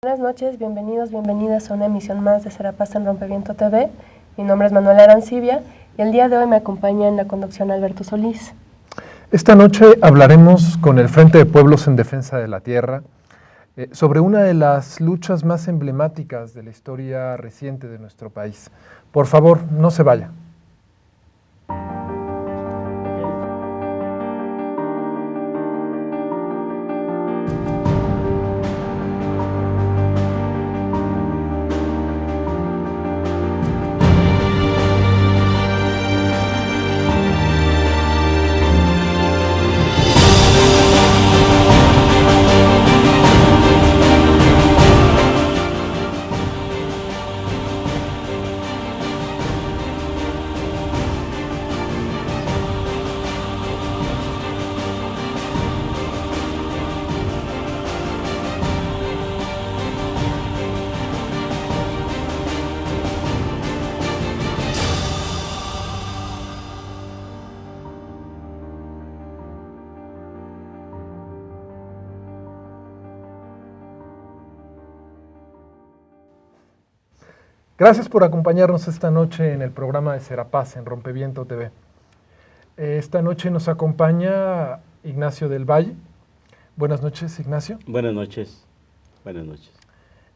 Buenas noches, bienvenidos, bienvenidas a una emisión más de Serapaz en Rompeviento TV. Mi nombre es Manuela Arancibia y el día de hoy me acompaña en la conducción Alberto Solís. Esta noche hablaremos con el Frente de Pueblos en Defensa de la Tierra sobre una de las luchas más emblemáticas de la historia reciente de nuestro país. Por favor, no se vaya. Gracias por acompañarnos esta noche en el programa de Serapaz en Rompeviento TV. Esta noche nos acompaña Ignacio del Valle. Buenas noches, Ignacio. Buenas noches. Buenas noches.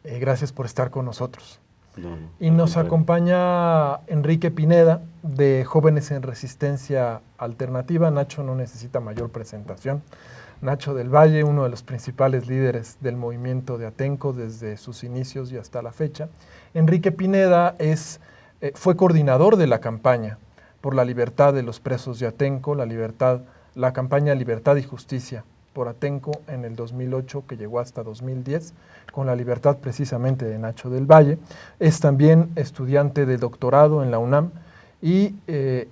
Gracias por estar con nosotros. No, y nos acompaña Enrique Pineda, de Jóvenes en Resistencia Alternativa. Nacho no necesita mayor presentación. Nacho del Valle, uno de los principales líderes del movimiento de Atenco desde sus inicios y hasta la fecha. Enrique Pineda fue coordinador de la campaña por la libertad de los presos de Atenco, la campaña Libertad y Justicia por Atenco en el 2008, que llegó hasta 2010, con la libertad precisamente de Nacho del Valle. Es también estudiante de doctorado en la UNAM y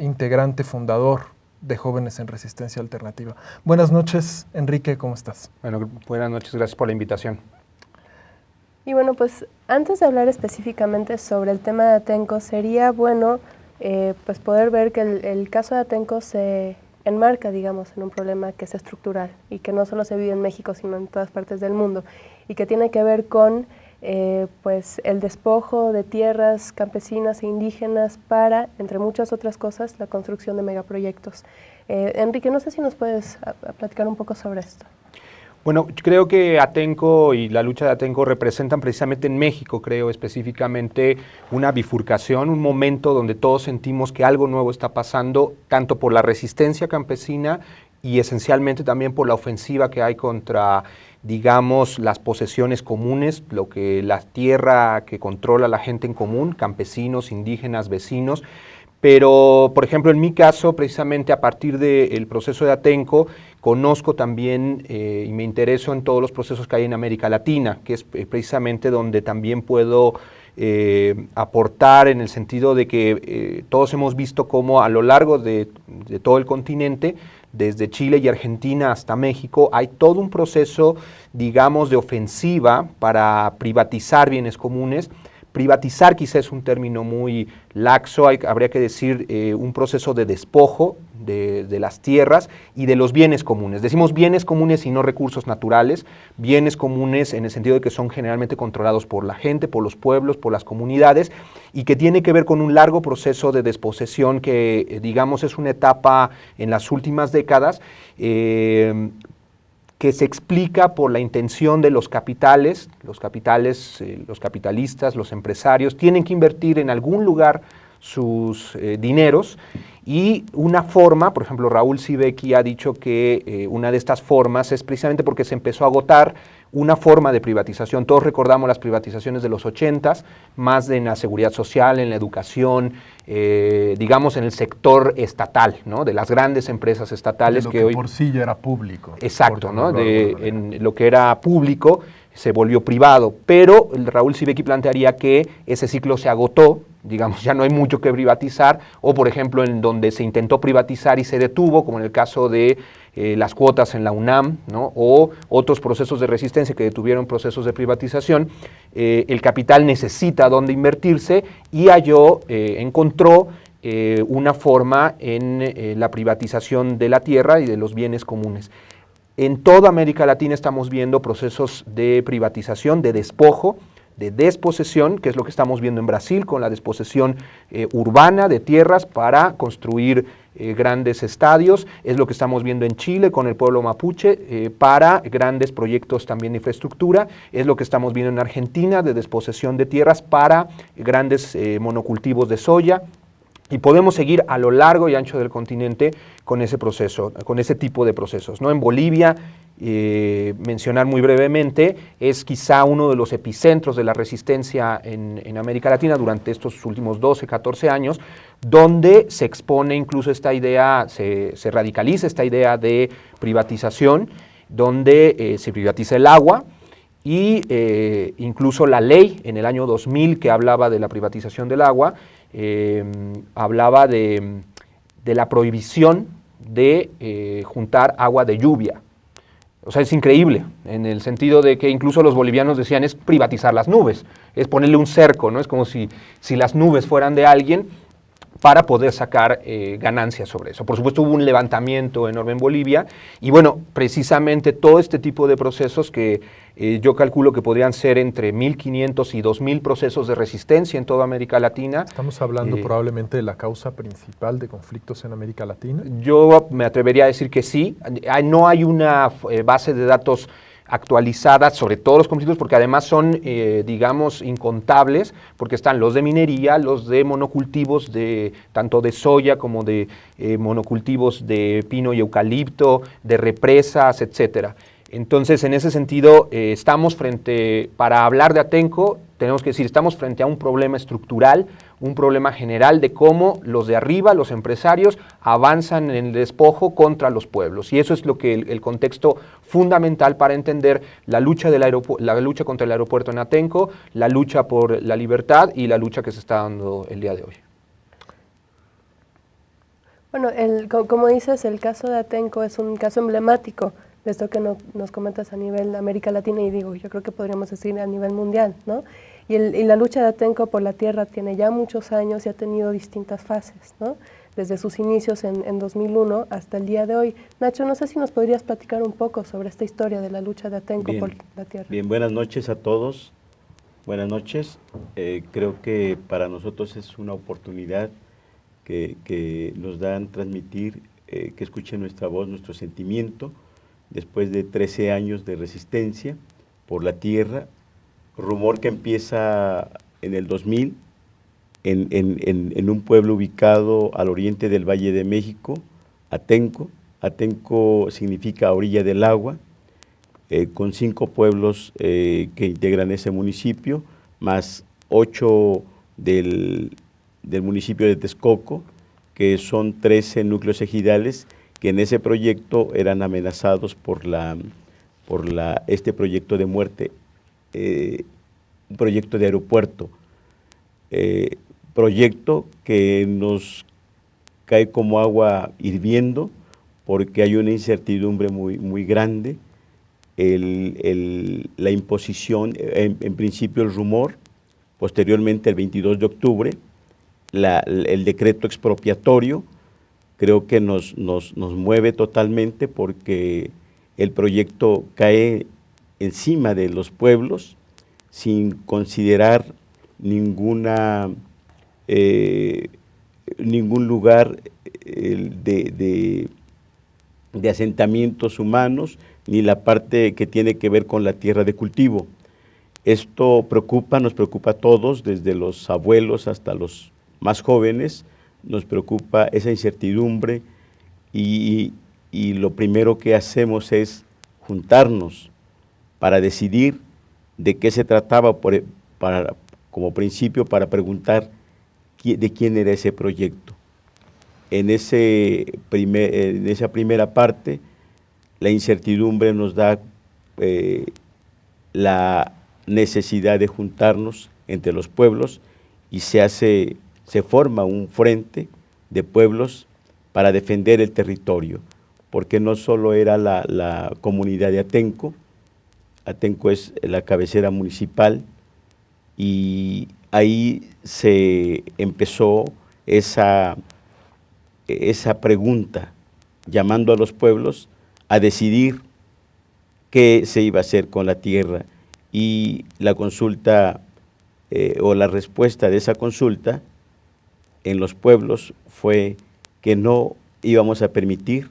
integrante fundador de Jóvenes en Resistencia Alternativa. Buenas noches, Enrique, ¿cómo estás? Bueno, buenas noches, gracias por la invitación. Y bueno, pues antes de hablar específicamente sobre el tema de Atenco, sería bueno pues poder ver que el caso de Atenco se enmarca, digamos, en un problema que es estructural y que no solo se vive en México, sino en todas partes del mundo, y que tiene que ver con pues el despojo de tierras campesinas e indígenas para, entre muchas otras cosas, la construcción de megaproyectos. Enrique, no sé si nos puedes platicar un poco sobre esto. Bueno, creo que Atenco y la lucha de Atenco representan precisamente en México, creo específicamente, una bifurcación, un momento donde todos sentimos que algo nuevo está pasando, tanto por la resistencia campesina y esencialmente también por la ofensiva que hay contra, digamos, las posesiones comunes, lo que la tierra que controla la gente en común, campesinos, indígenas, vecinos. Pero, por ejemplo, en mi caso, precisamente a partir del proceso de Atenco, conozco también y me intereso en todos los procesos que hay en América Latina, que es precisamente donde también puedo aportar en el sentido de que todos hemos visto cómo a lo largo de todo el continente, desde Chile y Argentina hasta México, hay todo un proceso, digamos, de ofensiva para privatizar bienes comunes. Privatizar quizás es un término muy laxo, habría que decir un proceso de despojo de las tierras y de los bienes comunes. Decimos bienes comunes y no recursos naturales, bienes comunes en el sentido de que son generalmente controlados por la gente, por los pueblos, por las comunidades, y que tiene que ver con un largo proceso de desposesión que, digamos, es una etapa en las últimas décadas, que se explica por la intención de los capitales, los capitalistas, los empresarios, tienen que invertir en algún lugar sus dineros, y una forma, por ejemplo, Raúl Sibeki ha dicho que una de estas formas es precisamente porque se empezó a agotar una forma de privatización. Todos recordamos las privatizaciones de los 80s, más en la seguridad social, en la educación, digamos en el sector estatal, ¿no? De las grandes empresas estatales de lo que hoy por sí ya era público. Exacto, ¿no? En lo que era público se volvió privado, pero Raúl Sibeki plantearía que ese ciclo se agotó, digamos, ya no hay mucho que privatizar, o por ejemplo en donde se intentó privatizar y se detuvo, como en el caso de las cuotas en la UNAM, ¿no? O otros procesos de resistencia que detuvieron procesos de privatización, el capital necesita dónde invertirse y encontró una forma en la privatización de la tierra y de los bienes comunes. En toda América Latina estamos viendo procesos de privatización, de despojo, de desposesión, que es lo que estamos viendo en Brasil con la desposesión urbana de tierras para construir grandes estadios, es lo que estamos viendo en Chile con el pueblo mapuche para grandes proyectos también de infraestructura, es lo que estamos viendo en Argentina de desposesión de tierras para grandes monocultivos de soya. Y podemos seguir a lo largo y ancho del continente con ese proceso, con ese tipo de procesos, ¿no? En Bolivia, mencionar muy brevemente, es quizá uno de los epicentros de la resistencia en América Latina durante estos últimos 12, 14 años, donde se expone incluso esta idea, se radicaliza esta idea de privatización, donde se privatiza el agua, y incluso la ley en el año 2000 que hablaba de la privatización del agua, hablaba de la prohibición de juntar agua de lluvia. O sea, es increíble, en el sentido de que incluso los bolivianos decían es privatizar las nubes, es ponerle un cerco, ¿no? Es como si las nubes fueran de alguien para poder sacar ganancias sobre eso. Por supuesto hubo un levantamiento enorme en Bolivia y bueno, precisamente todo este tipo de procesos que yo calculo que podrían ser entre 1.500 y 2.000 procesos de resistencia en toda América Latina. Estamos hablando probablemente de la causa principal de conflictos en América Latina. Yo me atrevería a decir que sí. No hay una base de datos actualizadas sobre todos los conflictos, porque además son, digamos, incontables, porque están los de minería, los de monocultivos, tanto de soya como de monocultivos de pino y eucalipto, de represas, etcétera. Entonces, en ese sentido, para hablar de Atenco, tenemos que decir, estamos frente a un problema estructural, un problema general de cómo los de arriba, los empresarios, avanzan en el despojo contra los pueblos. Y eso es lo que el contexto fundamental para entender la lucha contra el aeropuerto en Atenco, la lucha por la libertad y la lucha que se está dando el día de hoy. Bueno, como dices, el caso de Atenco es un caso emblemático de esto que nos comentas a nivel de América Latina y yo creo que podríamos decir a nivel mundial, ¿no? Y la lucha de Atenco por la tierra tiene ya muchos años y ha tenido distintas fases, ¿no? Desde sus inicios en 2001 hasta el día de hoy. Nacho, no sé si nos podrías platicar un poco sobre esta historia de la lucha de Atenco por la tierra. Bien, buenas noches a todos. Buenas noches. Creo que para nosotros es una oportunidad que nos dan transmitir, que escuchen nuestra voz, nuestro sentimiento, después de 13 años de resistencia por la tierra, rumor que empieza en el 2000, en un pueblo ubicado al oriente del Valle de México, Atenco. Atenco significa orilla del agua, con 5 pueblos que integran ese municipio, más 8 del municipio de Texcoco, que son 13 núcleos ejidales que en ese proyecto eran amenazados por este proyecto de muerte, un proyecto de aeropuerto, proyecto que nos cae como agua hirviendo porque hay una incertidumbre muy grande, la imposición, en principio el rumor, posteriormente el 22 de octubre, el decreto expropiatorio. Creo que nos mueve totalmente porque el proyecto cae encima de los pueblos sin considerar ningún lugar de asentamientos humanos, ni la parte que tiene que ver con la tierra de cultivo. Esto nos preocupa a todos, desde los abuelos hasta los más jóvenes. Nos preocupa esa incertidumbre y lo primero que hacemos es juntarnos para decidir de qué se trataba como principio, para preguntar de quién era ese proyecto. En esa primera parte, la incertidumbre nos da la necesidad de juntarnos entre los pueblos y se forma un frente de pueblos para defender el territorio, porque no solo era la comunidad de Atenco. Atenco es la cabecera municipal y ahí se empezó esa pregunta, llamando a los pueblos a decidir qué se iba a hacer con la tierra, y la consulta o la respuesta de esa consulta en los pueblos fue que no íbamos a permitir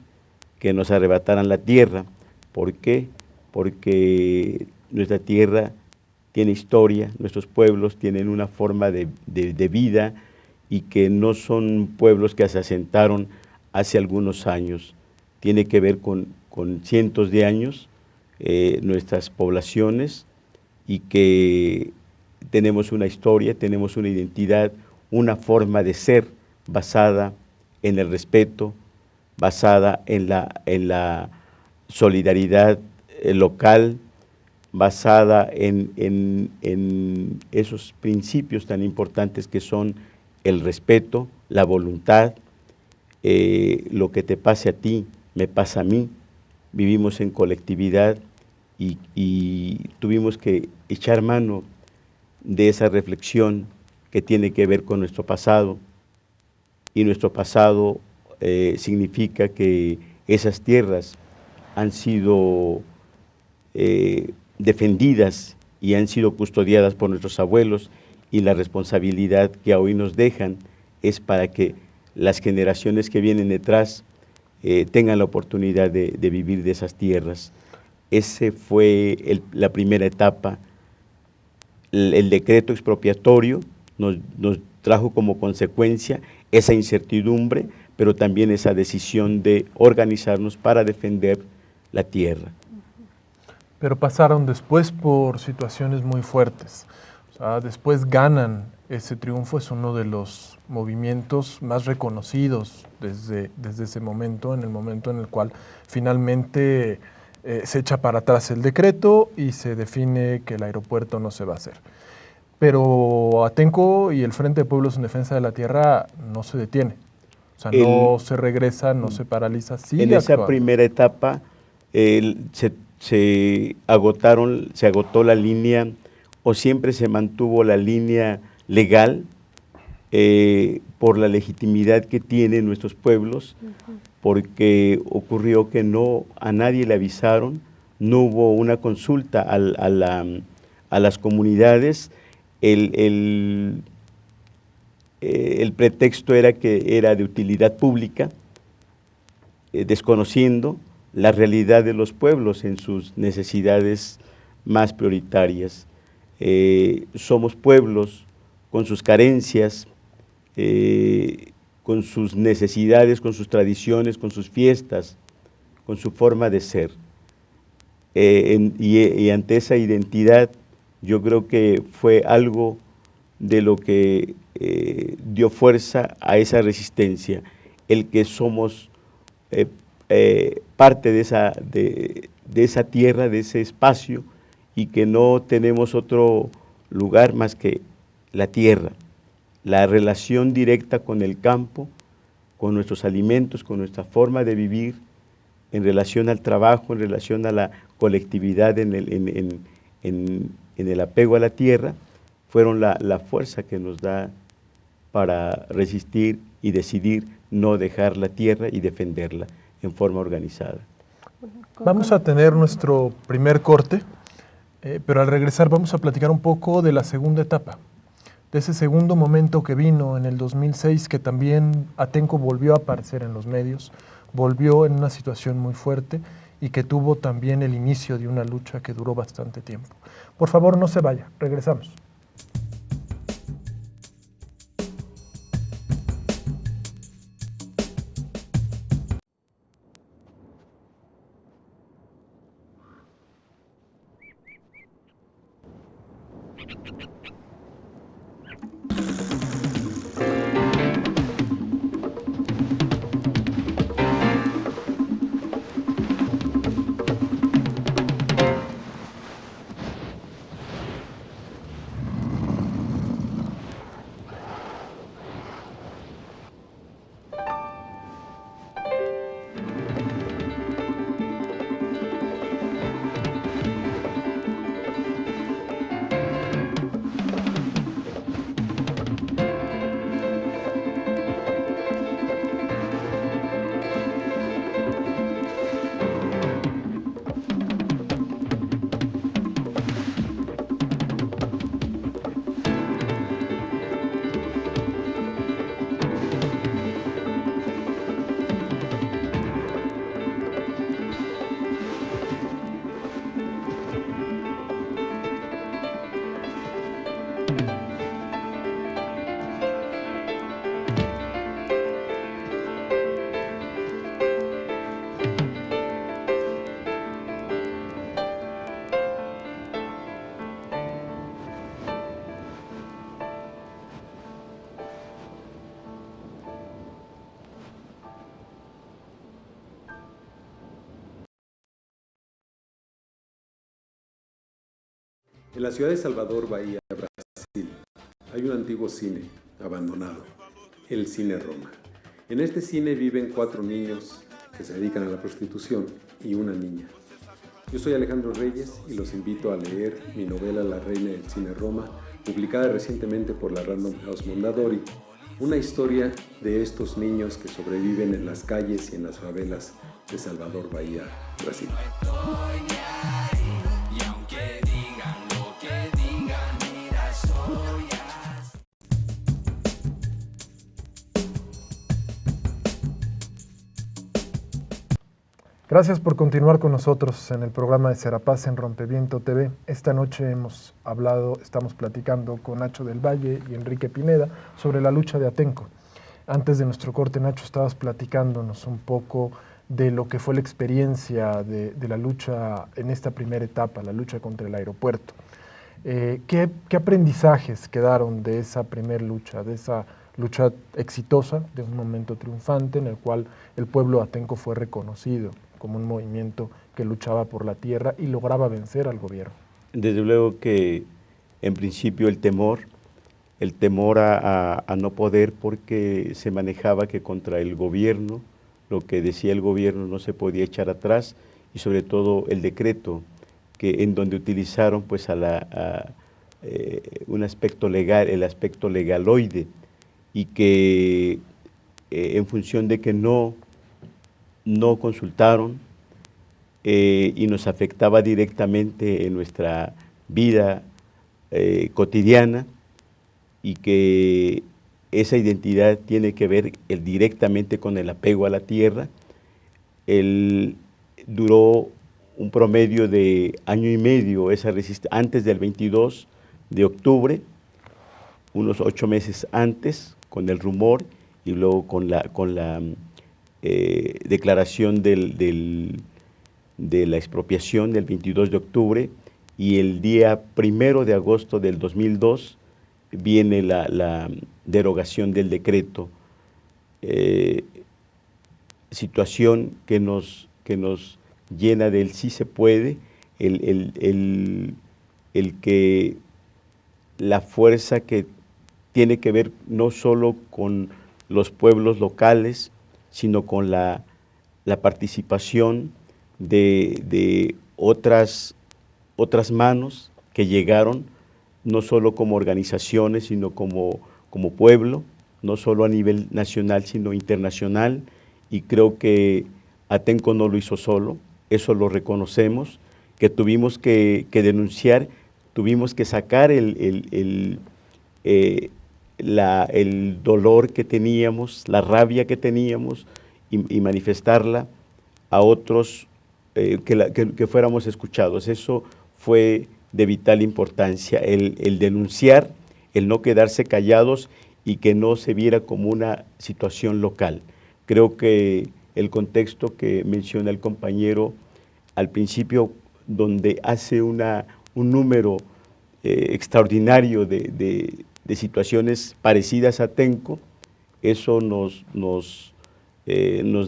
que nos arrebataran la tierra. ¿Por qué? Porque nuestra tierra tiene historia, nuestros pueblos tienen una forma de vida, y que no son pueblos que se asentaron hace algunos años. Tiene que ver con cientos de años nuestras poblaciones, y que tenemos una historia, tenemos una identidad, una forma de ser basada en el respeto, basada en la solidaridad local, basada en esos principios tan importantes que son el respeto, la voluntad, lo que te pase a ti, me pasa a mí. Vivimos en colectividad, y tuvimos que echar mano de esa reflexión que tiene que ver con nuestro pasado, y nuestro pasado significa que esas tierras han sido defendidas y han sido custodiadas por nuestros abuelos, y la responsabilidad que hoy nos dejan es para que las generaciones que vienen detrás tengan la oportunidad de vivir de esas tierras. Ese fue la primera etapa. El decreto expropiatorio nos trajo como consecuencia esa incertidumbre, pero también esa decisión de organizarnos para defender la tierra. Pero pasaron después por situaciones muy fuertes. O sea, después ganan ese triunfo, es uno de los movimientos más reconocidos desde ese momento, en el momento en el cual finalmente se echa para atrás el decreto y se define que el aeropuerto no se va a hacer. Pero Atenco y el Frente de Pueblos en Defensa de la Tierra no se detiene. O sea, no se regresa, no se paraliza, sigue En esa actuando. primera etapa se agotó la línea, o siempre se mantuvo la línea legal, por la legitimidad que tienen nuestros pueblos, porque ocurrió que a nadie le avisaron, no hubo una consulta a las comunidades. El pretexto era que era de utilidad pública, desconociendo la realidad de los pueblos en sus necesidades más prioritarias. Somos pueblos con sus carencias, con sus necesidades, con sus tradiciones, con sus fiestas, con su forma de ser. Y ante esa identidad, yo creo que fue algo de lo que dio fuerza a esa resistencia, el que somos parte de esa tierra, de ese espacio, y que no tenemos otro lugar más que la tierra, la relación directa con el campo, con nuestros alimentos, con nuestra forma de vivir, en relación al trabajo, en relación a la colectividad, en el apego a la tierra, fueron la fuerza que nos da para resistir y decidir no dejar la tierra y defenderla en forma organizada. Vamos a tener nuestro primer corte, pero al regresar vamos a platicar un poco de la segunda etapa, de ese segundo momento que vino en el 2006, que también Atenco volvió a aparecer en los medios, volvió en una situación muy fuerte y que tuvo también el inicio de una lucha que duró bastante tiempo. Por favor, no se vaya, regresamos. En la ciudad de Salvador Bahía, Brasil, hay un antiguo cine abandonado, el Cine Roma. En este cine viven 4 niños que se dedican a la prostitución y una niña. Yo soy Alejandro Reyes y los invito a leer mi novela La Reina del Cine Roma, publicada recientemente por la Random House Mondadori, una historia de estos niños que sobreviven en las calles y en las favelas de Salvador Bahía, Brasil. Gracias por continuar con nosotros en el programa de Serapaz en Rompeviento TV. Esta noche estamos platicando con Nacho del Valle y Enrique Pineda sobre la lucha de Atenco. Antes de nuestro corte, Nacho, estabas platicándonos un poco de lo que fue la experiencia de la lucha en esta primera etapa, la lucha contra el aeropuerto. ¿Qué aprendizajes quedaron de esa primera lucha, de esa lucha exitosa, de un momento triunfante en el cual el pueblo atenco fue reconocido como un movimiento que luchaba por la tierra y lograba vencer al gobierno? Desde luego que en principio el temor a no poder, porque se manejaba que contra el gobierno, lo que decía el gobierno no se podía echar atrás, y sobre todo el decreto que en donde utilizaron pues un aspecto legal, el aspecto legaloide, y que en función de que no consultaron y nos afectaba directamente en nuestra vida cotidiana, y que esa identidad tiene que ver directamente con el apego a la tierra. Duró un promedio de año y medio esa resistencia, antes del 22 de octubre, unos 8 meses antes, con el rumor, y luego con la declaración de la expropiación del 22 de octubre, y el día 1 de agosto del 2002 viene la derogación del decreto, situación que nos llena del sí se puede, el que la fuerza que tiene que ver no solo con los pueblos locales, sino con la participación de otras manos que llegaron, no solo como organizaciones, sino como pueblo, no solo a nivel nacional, sino internacional, y creo que Atenco no lo hizo solo, eso lo reconocemos, que tuvimos que denunciar, tuvimos que sacar el dolor que teníamos, la rabia que teníamos, y manifestarla a otros, que fuéramos escuchados. Eso fue de vital importancia, el denunciar, el no quedarse callados y que no se viera como una situación local. Creo que el contexto que menciona el compañero al principio, donde hace un número extraordinario de situaciones parecidas a Atenco, eso nos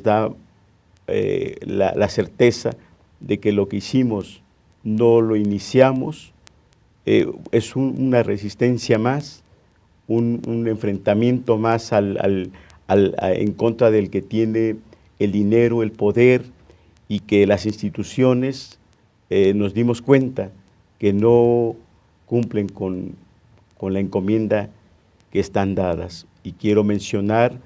da la certeza de que lo que hicimos no lo iniciamos, es una resistencia más, un enfrentamiento más en contra del que tiene el dinero, el poder, y que las instituciones nos dimos cuenta que no cumplen con la encomienda que están dadas. Y quiero mencionar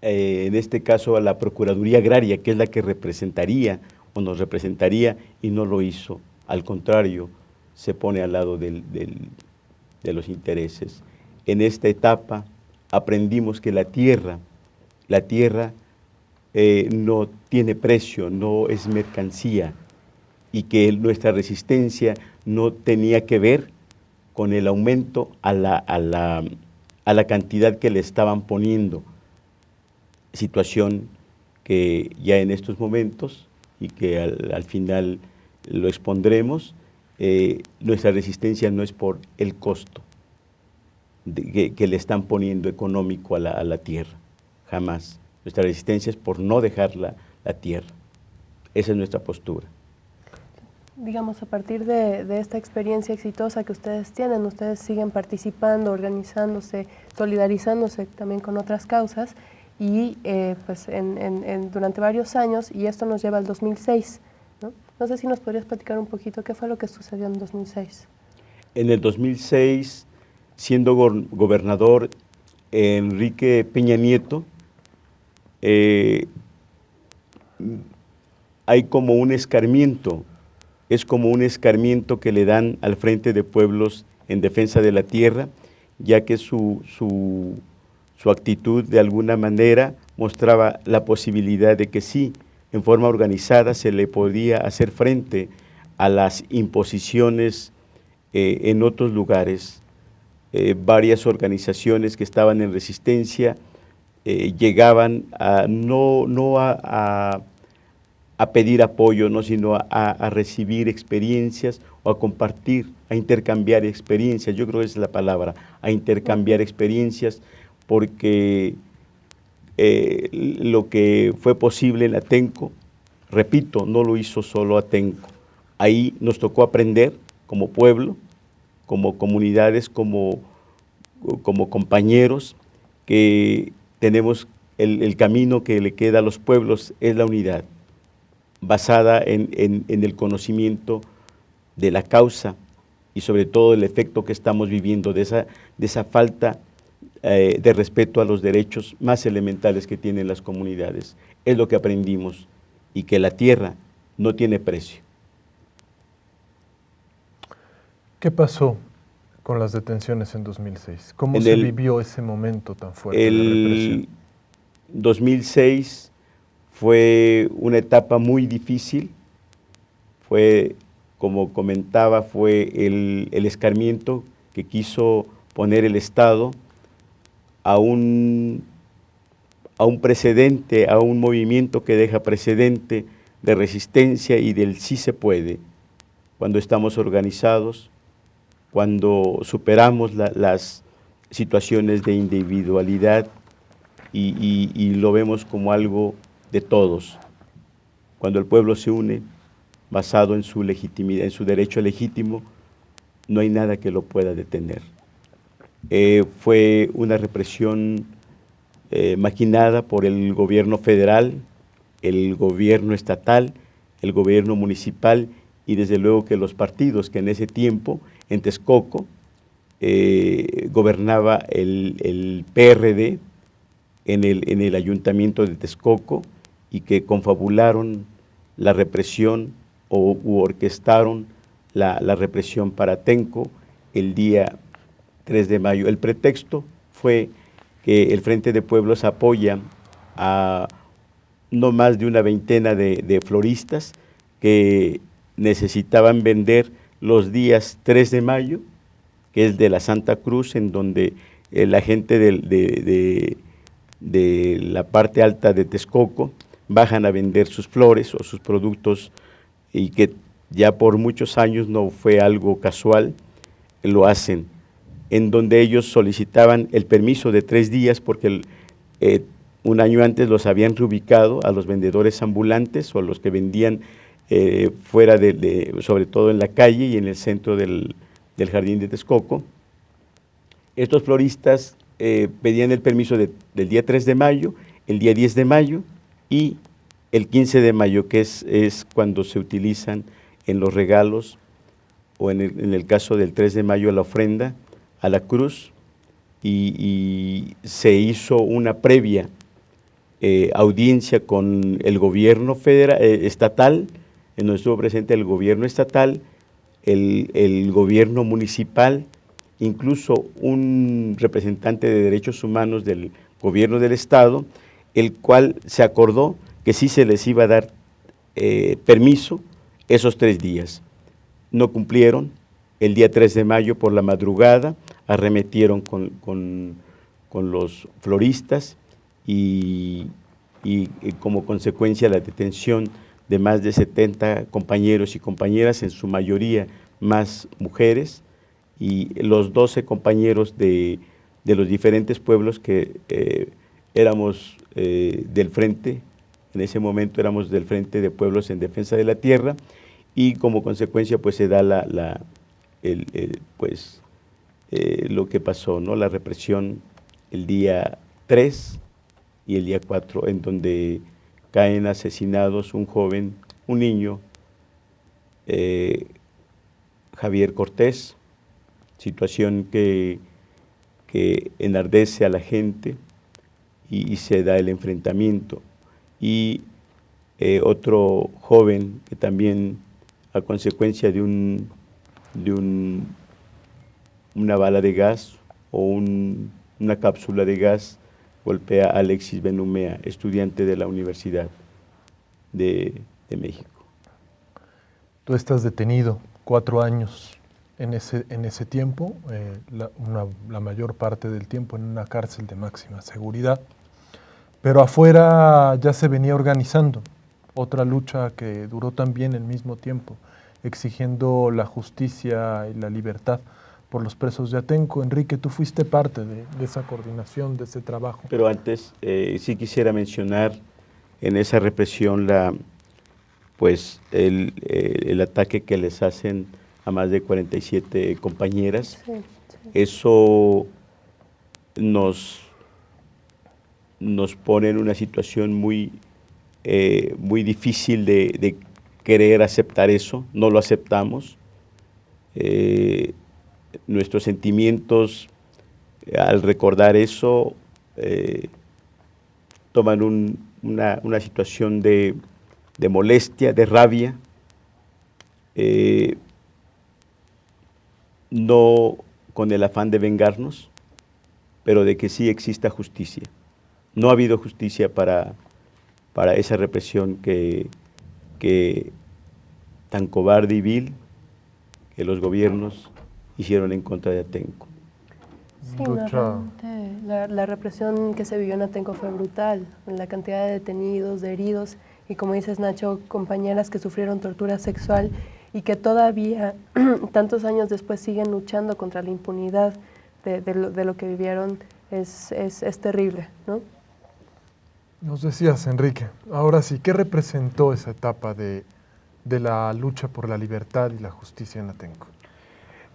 en este caso a la Procuraduría Agraria, que es la que representaría o nos representaría, y no lo hizo. Al contrario, se pone al lado de los intereses. En esta etapa aprendimos que la tierra no tiene precio, no es mercancía, y que nuestra resistencia no tenía que ver con el aumento a la cantidad que le estaban poniendo, situación que ya en estos momentos, y que al final lo expondremos, nuestra resistencia no es por el costo que le están poniendo económico a la tierra, jamás. Nuestra resistencia es por no dejar la tierra. Esa es nuestra postura. digamos, a partir de esta experiencia exitosa que ustedes tienen, ustedes siguen participando, organizándose, solidarizándose también con otras causas y pues durante varios años, y esto nos lleva al 2006, ¿no? No sé si nos podrías platicar un poquito qué fue lo que sucedió en 2006. En el 2006, siendo gobernador Enrique Peña Nieto, hay como un escarmiento, es como un escarmiento que le dan al Frente de Pueblos en Defensa de la Tierra, ya que su actitud de alguna manera mostraba la posibilidad de que sí, en forma organizada se le podía hacer frente a las imposiciones en otros lugares. Varias organizaciones que estaban en resistencia llegaban no a pedir apoyo, ¿no? Sino a recibir experiencias o a compartir, a intercambiar experiencias. Yo creo que esa es la palabra, a intercambiar experiencias, porque lo que fue posible en Atenco, repito, no lo hizo solo Atenco. Ahí nos tocó aprender como pueblo, como comunidades, como compañeros, que tenemos el camino que le queda a los pueblos es la unidad, basada en el conocimiento de la causa y sobre todo el efecto que estamos viviendo de esa falta de respeto a los derechos más elementales que tienen las comunidades. Es lo que aprendimos, y que la tierra no tiene precio. ¿Qué pasó con las detenciones en 2006? ¿Cómo se vivió ese momento tan fuerte de represión? 2006 fue una etapa muy difícil, fue, como comentaba, fue el escarmiento que quiso poner el Estado a un precedente, a un movimiento que deja precedente de resistencia y del sí se puede, cuando estamos organizados, cuando superamos las situaciones de individualidad y lo vemos como algo de todos. Cuando el pueblo se une, basado en su legitimidad, en su derecho legítimo, no hay nada que lo pueda detener. Fue una represión maquinada por el gobierno federal, el gobierno estatal, el gobierno municipal y desde luego que los partidos que en ese tiempo en Texcoco gobernaba el PRD en el ayuntamiento de Texcoco y que confabularon la represión u orquestaron la represión para Atenco el día 3 de mayo. El pretexto fue que el Frente de Pueblos apoya a no más de una veintena de floristas que necesitaban vender los días 3 de mayo, que es de la Santa Cruz, en donde la gente de la parte alta de Texcoco bajan a vender sus flores o sus productos, y que ya por muchos años no fue algo casual, lo hacen, en donde ellos solicitaban el permiso de 3 días porque un año antes los habían reubicado a los vendedores ambulantes o a los que vendían fuera sobre todo en la calle y en el centro del jardín de Texcoco. Estos floristas pedían el permiso del día 3 de mayo, el día 10 de mayo y el 15 de mayo, que es cuando se utilizan en los regalos, o en el caso del 3 de mayo, la ofrenda a la cruz, y se hizo una previa audiencia con el gobierno federal, estatal, en donde estuvo presente el gobierno estatal, el gobierno municipal, incluso un representante de derechos humanos del gobierno del estado, el cual se acordó que sí se les iba a dar permiso esos 3 días. No cumplieron. El día 3 de mayo por la madrugada arremetieron con los floristas y como consecuencia la detención de más de 70 compañeros y compañeras, en su mayoría más mujeres, y los 12 compañeros de los diferentes pueblos que éramos del frente, en ese momento éramos del Frente de Pueblos en Defensa de la Tierra, y como consecuencia pues se da lo que pasó, ¿no? La represión el día 3 y el día 4, en donde caen asesinados un joven, un niño, Javier Cortés, situación que enardece a la gente y se da el enfrentamiento. Y otro joven que también a consecuencia de una bala de gas o una cápsula de gas golpea a Alexis Benumea, estudiante de la Universidad de México. Tú estás detenido 4 años en ese tiempo, la mayor parte del tiempo en una cárcel de máxima seguridad, pero afuera ya se venía organizando otra lucha que duró también el mismo tiempo, exigiendo la justicia y la libertad por los presos de Atenco. Enrique, tú fuiste parte de esa coordinación, de ese trabajo. Pero antes sí quisiera mencionar en esa represión el ataque que les hacen a más de 47 compañeras. Sí. Eso nos pone en una situación muy difícil de querer aceptar eso. No lo aceptamos. Nuestros sentimientos al recordar eso toman una situación de molestia, de rabia, no con el afán de vengarnos, pero de que sí exista justicia. No ha habido justicia para esa represión que tan cobarde y vil que los gobiernos hicieron en contra de Atenco. Sí, realmente la represión que se vivió en Atenco fue brutal, la cantidad de detenidos, de heridos, y como dices, Nacho, compañeras que sufrieron tortura sexual y que todavía, tantos años después, siguen luchando contra la impunidad de lo que vivieron, es terrible, ¿no? Nos decías, Enrique, ahora sí, ¿qué representó esa etapa de la lucha por la libertad y la justicia en Atenco?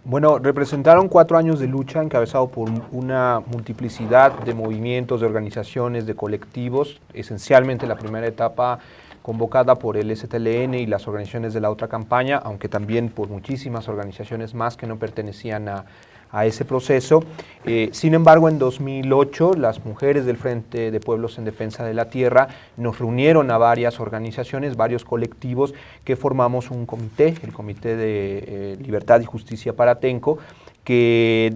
Bueno, representaron 4 años de lucha encabezado por una multiplicidad de movimientos, de organizaciones, de colectivos, esencialmente la primera etapa convocada por el STLN y las organizaciones de la otra campaña, aunque también por muchísimas organizaciones más que no pertenecían a ese proceso. Sin embargo, en 2008, las mujeres del Frente de Pueblos en Defensa de la Tierra nos reunieron a varias organizaciones, varios colectivos, que formamos un comité, el Comité de Libertad y Justicia para Atenco, que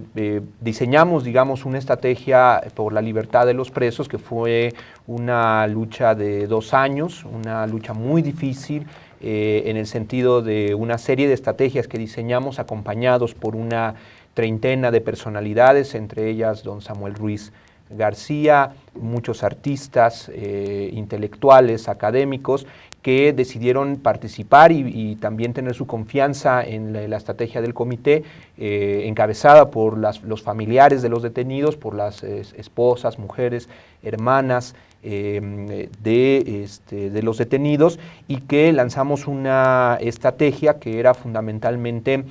diseñamos, digamos, una estrategia por la libertad de los presos, que fue una lucha de 2 años, una lucha muy difícil, en el sentido de una serie de estrategias que diseñamos acompañados por una treintena de personalidades, entre ellas don Samuel Ruiz García, muchos artistas, intelectuales, académicos, que decidieron participar y también tener su confianza en la estrategia del comité, encabezada por los familiares de los detenidos, por las esposas, mujeres, hermanas de los detenidos, y que lanzamos una estrategia que era fundamentalmente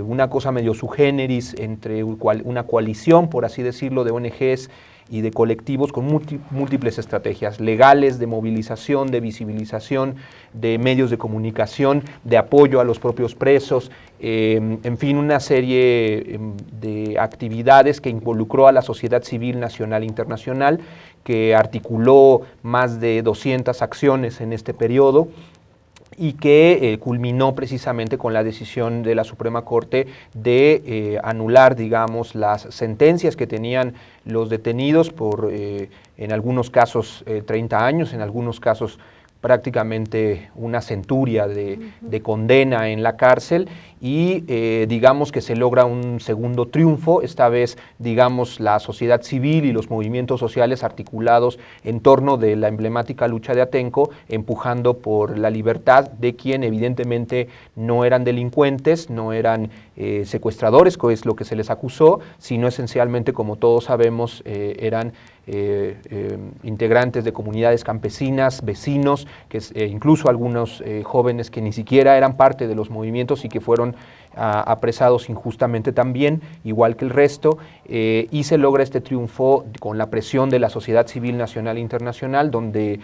una cosa medio sui generis entre una coalición, por así decirlo, de ONGs y de colectivos con múltiples estrategias legales, de movilización, de visibilización, de medios de comunicación, de apoyo a los propios presos, en fin, una serie de actividades que involucró a la sociedad civil nacional e internacional, que articuló más de 200 acciones en este periodo, y que culminó precisamente con la decisión de la Suprema Corte de anular, digamos, las sentencias que tenían los detenidos por, en algunos casos, 30 años, en algunos casos prácticamente una centuria de condena en la cárcel, y digamos que se logra un segundo triunfo, esta vez digamos la sociedad civil y los movimientos sociales articulados en torno de la emblemática lucha de Atenco, empujando por la libertad de quien evidentemente no eran delincuentes, no eran secuestradores, que es lo que se les acusó, sino esencialmente, como todos sabemos, eran integrantes de comunidades campesinas, vecinos, incluso algunos jóvenes que ni siquiera eran parte de los movimientos y que fueron apresados injustamente también, igual que el resto, y se logra este triunfo con la presión de la sociedad civil nacional e internacional, donde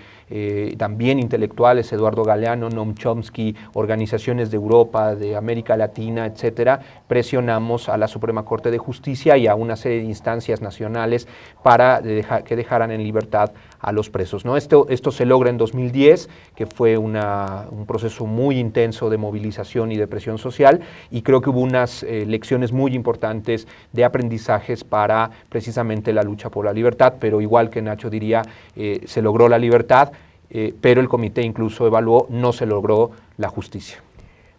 también intelectuales, Eduardo Galeano, Noam Chomsky, organizaciones de Europa, de América Latina, etcétera, presionamos a la Suprema Corte de Justicia y a una serie de instancias nacionales para que dejaran en libertad a los presos, ¿no? Esto se logra en 2010, que fue un proceso muy intenso de movilización y de presión social, y creo que hubo unas lecciones muy importantes de aprendizajes para precisamente la lucha por la libertad, pero igual que Nacho diría, se logró la libertad, pero el comité incluso evaluó, no se logró la justicia.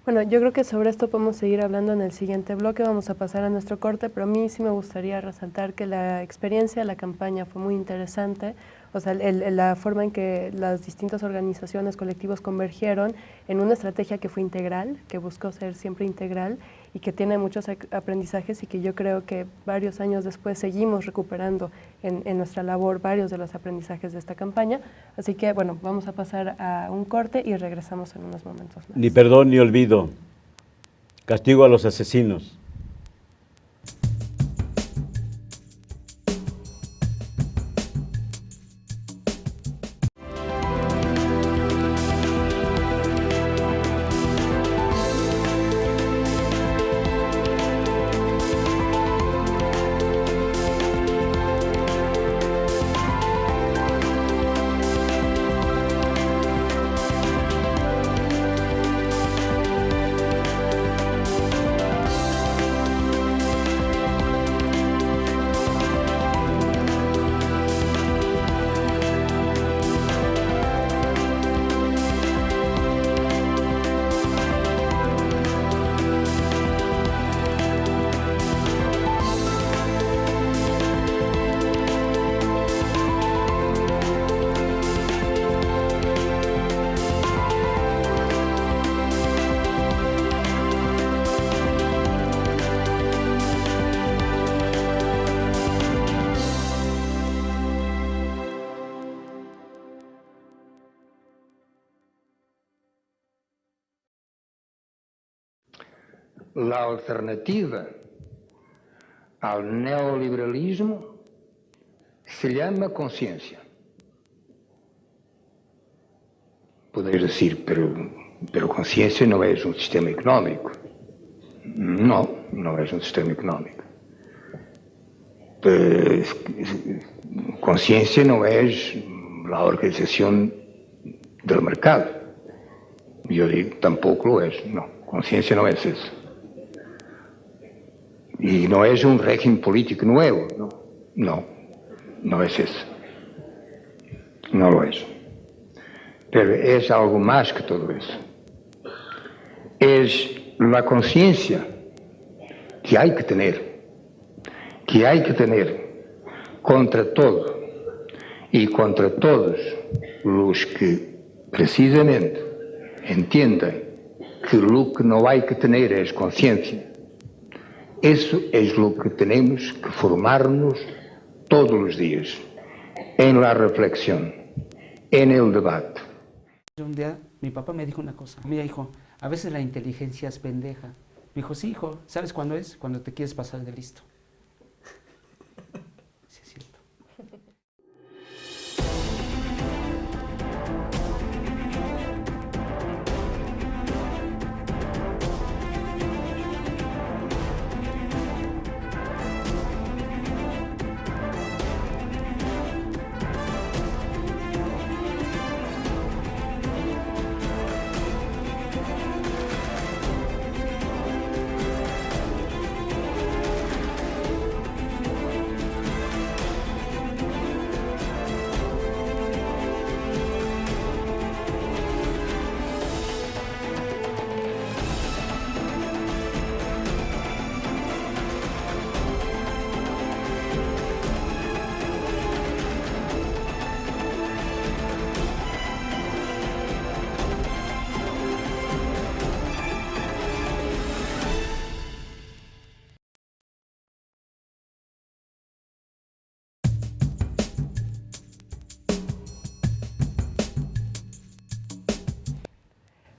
Bueno, yo creo que sobre esto podemos seguir hablando en el siguiente bloque, vamos a pasar a nuestro corte, pero a mí sí me gustaría resaltar que la experiencia de la campaña fue muy interesante, o sea, la forma en que las distintas organizaciones, colectivos convergieron en una estrategia que fue integral, que buscó ser siempre integral y que tiene muchos aprendizajes y que yo creo que varios años después seguimos recuperando en nuestra labor varios de los aprendizajes de esta campaña. Así que, bueno, vamos a pasar a un corte y regresamos en unos momentos más. Ni perdón ni olvido. Castigo a los asesinos. La alternativa al neoliberalismo se llama conciencia. Poderes decir, pero conciencia no es un sistema económico. No, no es un sistema económico. Conciencia no es la organización del mercado. Yo digo, tampoco lo es. No, conciencia no es eso. Y no es un régimen político nuevo, no es eso. No lo es. Pero es algo más que todo eso. Es la conciencia que hay que tener contra todo y contra todos los que precisamente entiendan que lo que no hay que tener es conciencia. Eso es lo que tenemos que formarnos todos los días, en la reflexión, en el debate. Un día mi papá me dijo una cosa. Mira, hijo, a veces la inteligencia es pendeja. Me dijo, sí, hijo, ¿sabes cuándo es? Cuando te quieres pasar de listo. Sí, es cierto.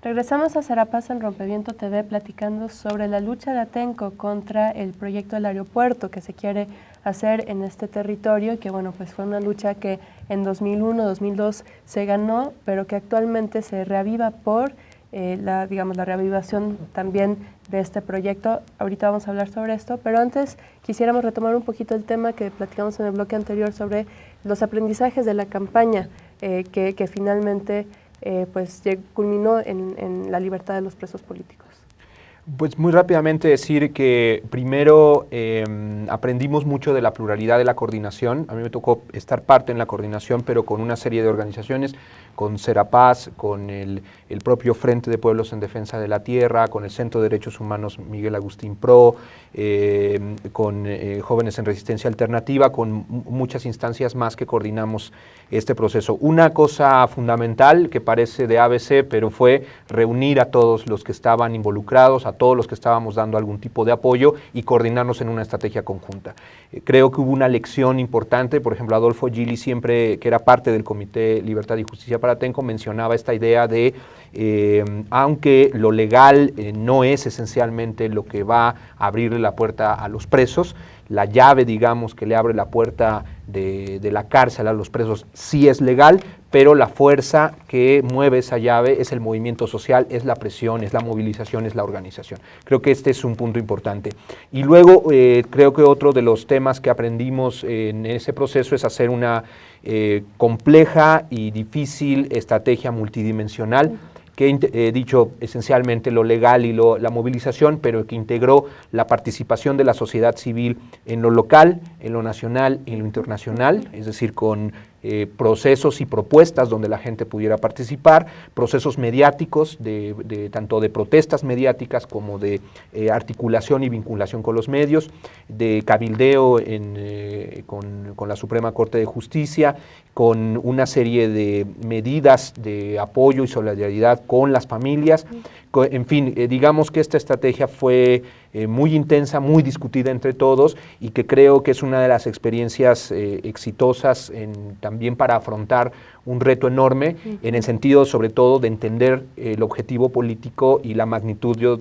Regresamos a Serapaz en Rompeviento TV platicando sobre la lucha de Atenco contra el proyecto del aeropuerto que se quiere hacer en este territorio y que bueno, pues fue una lucha que en 2001, 2002 se ganó, pero que actualmente se reaviva por la reavivación también de este proyecto. Ahorita vamos a hablar sobre esto, pero antes quisiéramos retomar un poquito el tema que platicamos en el bloque anterior sobre los aprendizajes de la campaña que finalmente pues culminó en la libertad de los presos políticos. Pues muy rápidamente decir que primero aprendimos mucho de la pluralidad de la coordinación. A mí me tocó estar parte en la coordinación, pero con una serie de organizaciones, con Serapaz, con el propio Frente de Pueblos en Defensa de la Tierra, con el Centro de Derechos Humanos Miguel Agustín Pro, con Jóvenes en Resistencia Alternativa, con muchas instancias más que coordinamos este proceso. Una cosa fundamental que parece de ABC, pero fue reunir a todos los que estaban involucrados, a todos los que estábamos dando algún tipo de apoyo y coordinarnos en una estrategia conjunta. Creo que hubo una lección importante, por ejemplo, Adolfo Gili siempre, que era parte del Comité Libertad y Justicia para Atenco, mencionaba esta idea de, aunque lo legal no es esencialmente lo que va a abrirle la puerta a los presos, la llave, digamos, que le abre la puerta de la cárcel a los presos sí es legal, pero la fuerza que mueve esa llave es el movimiento social, es la presión, es la movilización, es la organización. Creo que este es un punto importante. Y luego creo que otro de los temas que aprendimos en ese proceso es hacer una compleja y difícil estrategia multidimensional, que he dicho esencialmente lo legal y la movilización, pero que integró la participación de la sociedad civil en lo local, en lo nacional y en lo internacional, es decir, con procesos y propuestas donde la gente pudiera participar, procesos mediáticos, tanto de protestas mediáticas como de articulación y vinculación con los medios, de cabildeo con la Suprema Corte de Justicia, con una serie de medidas de apoyo y solidaridad con las familias. En fin, digamos que esta estrategia fue muy intensa, muy discutida entre todos y que creo que es una de las experiencias exitosas también para afrontar un reto enorme, en el sentido sobre todo de entender el objetivo político y la magnitud. Yo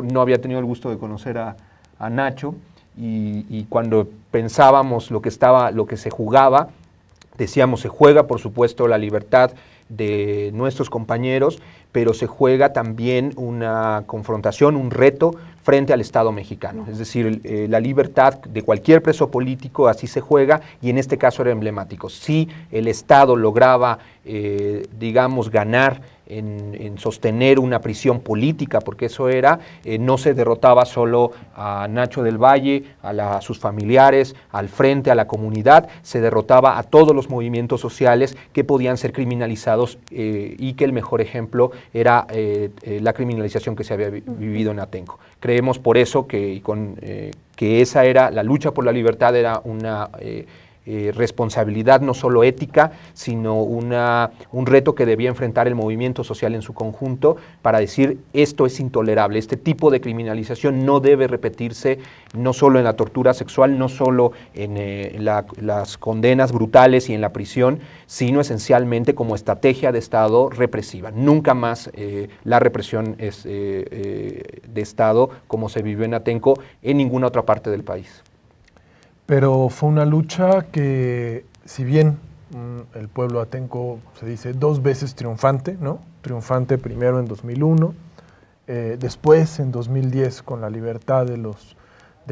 no había tenido el gusto de conocer a Nacho y cuando pensábamos lo que se jugaba, decíamos, se juega por supuesto la libertad de nuestros compañeros, pero se juega también una confrontación, un reto frente al Estado mexicano. Es decir, la libertad de cualquier preso político así se juega y en este caso era emblemático. Si el Estado lograba, digamos, ganar en sostener una prisión política, porque eso era, no se derrotaba solo a Nacho del Valle, a sus familiares, al frente, a la comunidad, se derrotaba a todos los movimientos sociales que podían ser criminalizados y que el mejor ejemplo era la criminalización que se había vivido en Atenco. Creemos por eso que esa era, la lucha por la libertad era una responsabilidad no solo ética, sino un reto que debía enfrentar el movimiento social en su conjunto para decir esto es intolerable, este tipo de criminalización no debe repetirse no solo en la tortura sexual, no solo en las condenas brutales y en la prisión, sino esencialmente como estrategia de Estado represiva. Nunca más la represión es de Estado como se vivió en Atenco en ninguna otra parte del país. Pero fue una lucha que, si bien el pueblo atenco se dice 2 veces triunfante, ¿no? Triunfante primero en 2001, después en 2010 con la libertad de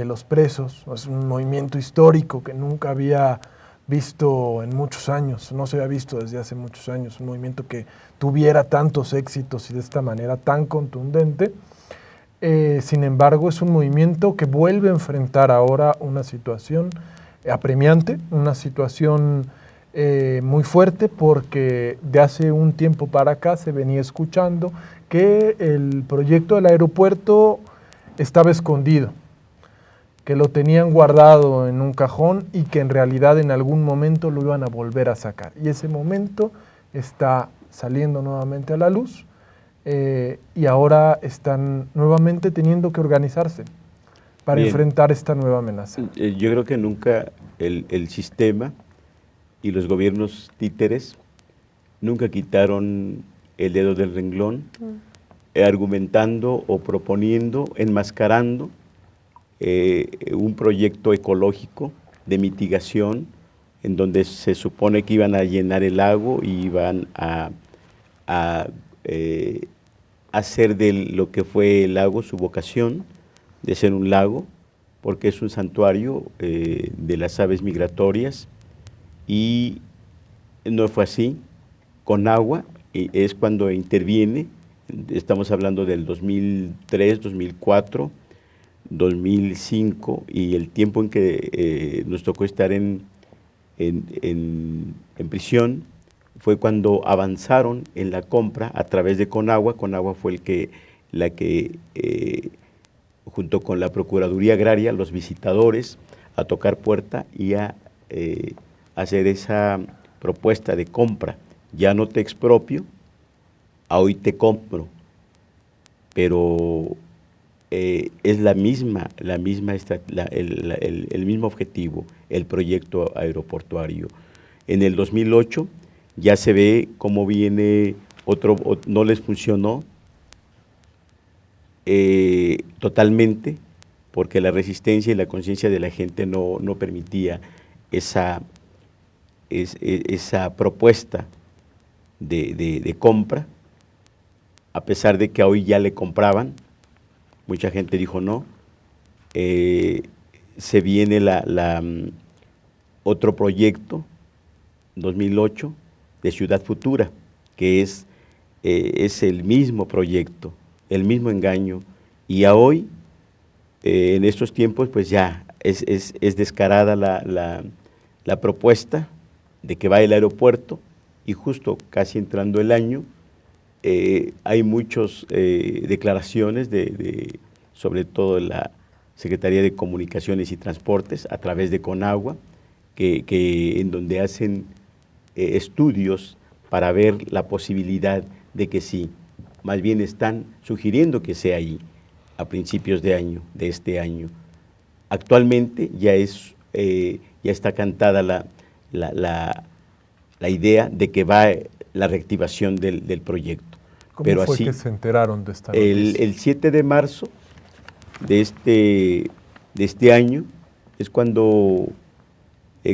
los presos. Es un movimiento histórico que nunca había visto en muchos años, no se había visto desde hace muchos años, un movimiento que tuviera tantos éxitos y de esta manera tan contundente. Sin embargo, es un movimiento que vuelve a enfrentar ahora una situación apremiante, una situación muy fuerte, porque de hace un tiempo para acá se venía escuchando que el proyecto del aeropuerto estaba escondido, que lo tenían guardado en un cajón y que en realidad en algún momento lo iban a volver a sacar. Y ese momento está saliendo nuevamente a la luz. Y ahora están nuevamente teniendo que organizarse para enfrentar esta nueva amenaza. Yo creo que nunca el sistema y los gobiernos títeres nunca quitaron el dedo del renglón, argumentando o proponiendo, enmascarando un proyecto ecológico de mitigación en donde se supone que iban a llenar el lago y iban a hacer de lo que fue el lago su vocación de ser un lago, porque es un santuario de las aves migratorias, y no fue así. Conagua es cuando interviene, estamos hablando del 2003, 2004, 2005, y el tiempo en que nos tocó estar en prisión fue cuando avanzaron en la compra a través de Conagua. Conagua fue la que junto con la Procuraduría Agraria, los visitadores, a tocar puerta y a hacer esa propuesta de compra. Ya no te expropio, hoy te compro, pero es el mismo objetivo, el proyecto aeroportuario. En el 2008 ya se ve cómo viene no les funcionó totalmente, porque la resistencia y la conciencia de la gente no permitía esa propuesta de compra, a pesar de que hoy ya le compraban. Mucha gente dijo no. Se viene otro proyecto, 2008, de Ciudad Futura, que es el mismo proyecto, el mismo engaño, y a hoy, en estos tiempos, pues ya es descarada la propuesta de que va el aeropuerto, y justo casi entrando el año, hay muchas declaraciones sobre todo la Secretaría de Comunicaciones y Transportes a través de Conagua, en donde hacen estudios para ver la posibilidad de que sí, más bien están sugiriendo que sea ahí a principios de este año. Actualmente ya está cantada la idea de que va la reactivación del proyecto. ¿Cómo fue que se enteraron de esta noticia? El 7 de marzo de este año es cuando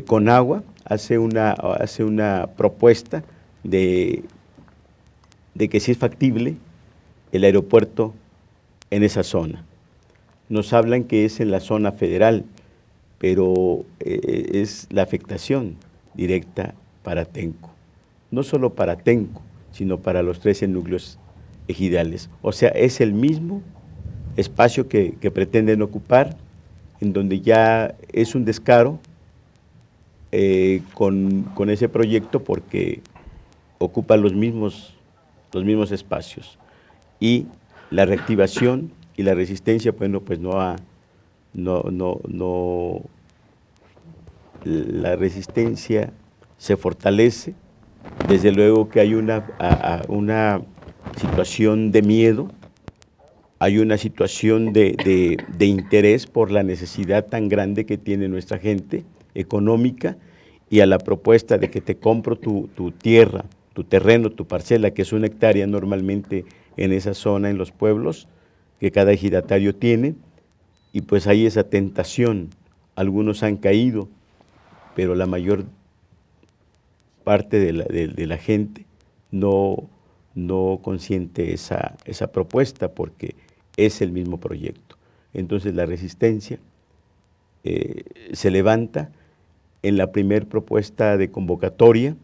Conagua hace una propuesta de que sí es factible el aeropuerto en esa zona. Nos hablan que es en la zona federal, pero es la afectación directa para Atenco. No solo para Atenco, sino para los 13 núcleos ejidales. O sea, es el mismo espacio que pretenden ocupar, en donde ya es un descaro con ese proyecto, porque ocupa los mismos espacios. Y la reactivación y la resistencia, bueno, pues la resistencia se fortalece. Desde luego que hay una situación de miedo, hay una situación de interés por la necesidad tan grande que tiene nuestra gente económica, y a la propuesta de que te compro tu tierra, tu terreno, tu parcela, que es 1 hectárea normalmente en esa zona, en los pueblos, que cada ejidatario tiene, y pues hay esa tentación. Algunos han caído, pero la mayor parte de la gente no consiente esa propuesta, porque es el mismo proyecto. Entonces la resistencia se levanta en la primer propuesta de convocatoria,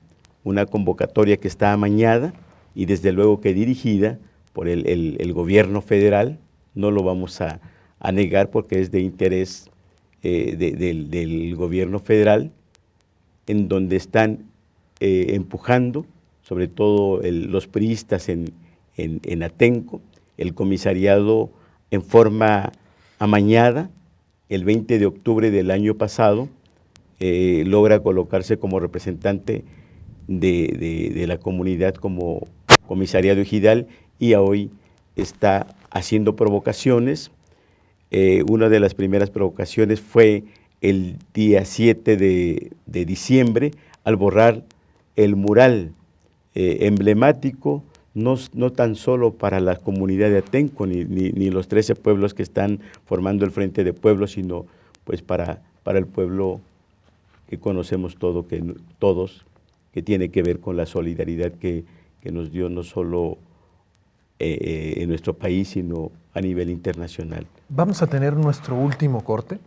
una convocatoria que está amañada y desde luego que dirigida por el gobierno federal. No lo vamos a negar, porque es de interés del gobierno federal, en donde están empujando, sobre todo los priistas en Atenco, el comisariado en forma amañada. El 20 de octubre del año pasado logra colocarse como representante de la comunidad como comisariado ejidal, y hoy está haciendo provocaciones. Una de las primeras provocaciones fue el día 7 de diciembre, al borrar el mural emblemático no tan solo para la comunidad de Atenco, ni los 13 pueblos que están formando el Frente de Pueblos, sino pues para el pueblo que conocemos todos, que tiene que ver con la solidaridad que nos dio no solo en nuestro país, sino a nivel internacional. Vamos a tener nuestro último corte,